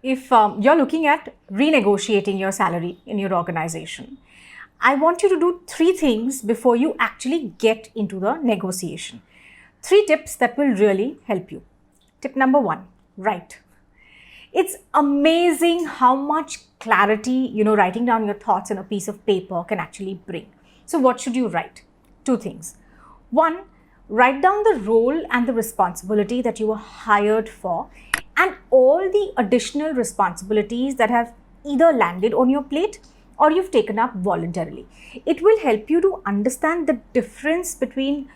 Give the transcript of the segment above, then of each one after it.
If you're looking at renegotiating your salary in your organization, I want you to do 3 things before you actually get into the negotiation. 3 tips that will really help you. Tip number 1, write. It's amazing how much clarity, writing down your thoughts on a piece of paper can actually bring. So what should you write? 2 things. 1, write down the role and the responsibility that you were hired for and all the additional responsibilities that have either landed on your plate or you've taken up voluntarily. It will help you to understand the difference between,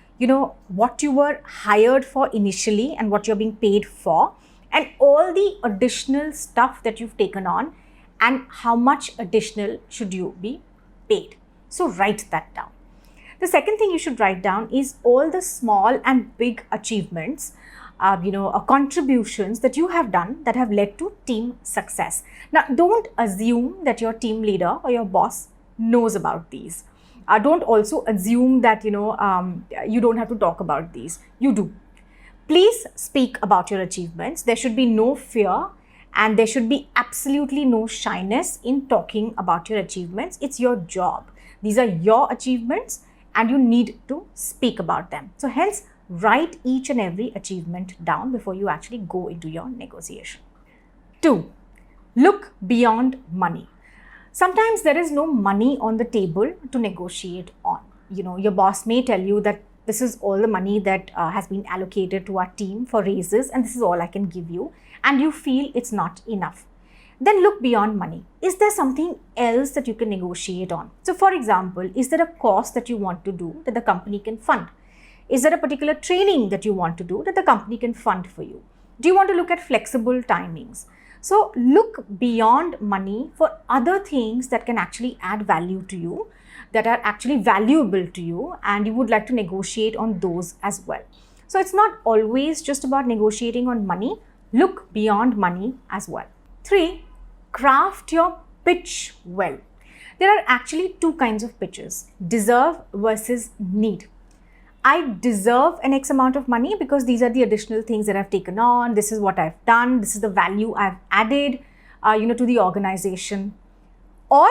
what you were hired for initially and what you're being paid for, and all the additional stuff that you've taken on and how much additional should you be paid. So write that down. The second thing you should write down is all the small and big achievements, contributions that you have done that have led to team success. Now, don't assume that your team leader or your boss knows about these. Don't also assume that, you don't have to talk about these. You do. Please speak about your achievements. There should be no fear and there should be absolutely no shyness in talking about your achievements. It's your job. These are your achievements and you need to speak about them. So hence, write each and every achievement down before you actually go into your negotiation. 2, look beyond money. Sometimes there is no money on the table to negotiate on. Your boss may tell you that this is all the money that has been allocated to our team for raises and this is all I can give you, and you feel it's not enough. Then look beyond money. Is there something else that you can negotiate on? So for example, is there a course that you want to do that the company can fund? Is there a particular training that you want to do that the company can fund for you? Do you want to look at flexible timings? So look beyond money for other things that can actually add value to you, that are actually valuable to you, and you would like to negotiate on those as well. So it's not always just about negotiating on money. Look beyond money as well. 3, craft your pitch well. There are actually 2 kinds of pitches: deserve versus need. I deserve an X amount of money because these are the additional things that I've taken on. This is what I've done. This is the value I've added, to the organization. Or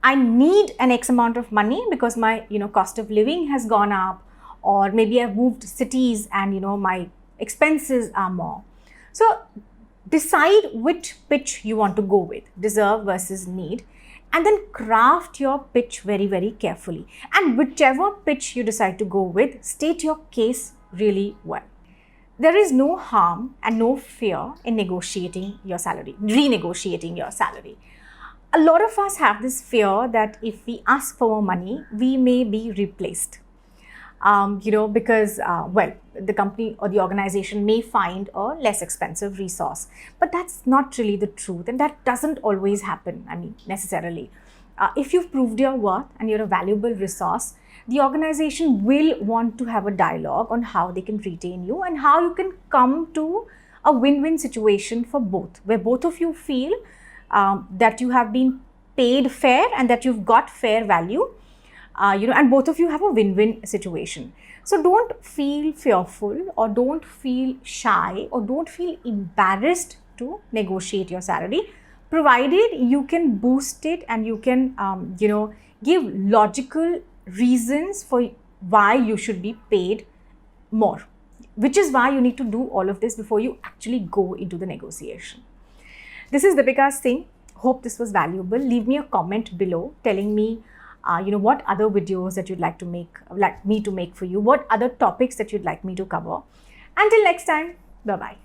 I need an X amount of money because my, cost of living has gone up, or maybe I've moved cities and, my expenses are more. So decide which pitch you want to go with, deserve versus need, and then craft your pitch very, very carefully. And whichever pitch you decide to go with, state your case really well. There is no harm and no fear in negotiating your salary, renegotiating your salary. A lot of us have this fear that if we ask for more money, we may be replaced. Because, the company or the organization may find a less expensive resource. But that's not really the truth, and that doesn't always happen, necessarily. If you've proved your worth and you're a valuable resource, the organization will want to have a dialogue on how they can retain you and how you can come to a win-win situation for both, where both of you feel that you have been paid fair and that you've got fair value. And both of you have a win-win situation. So don't feel fearful or don't feel shy or don't feel embarrassed to negotiate your salary, provided you can boost it and you can, give logical reasons for why you should be paid more, which is why you need to do all of this before you actually go into the negotiation. This is Dipika Singh. Hope this was valuable. Leave me a comment below telling me what other videos that you'd like me to make for you, what other topics that you'd like me to cover. Until next time, bye-bye.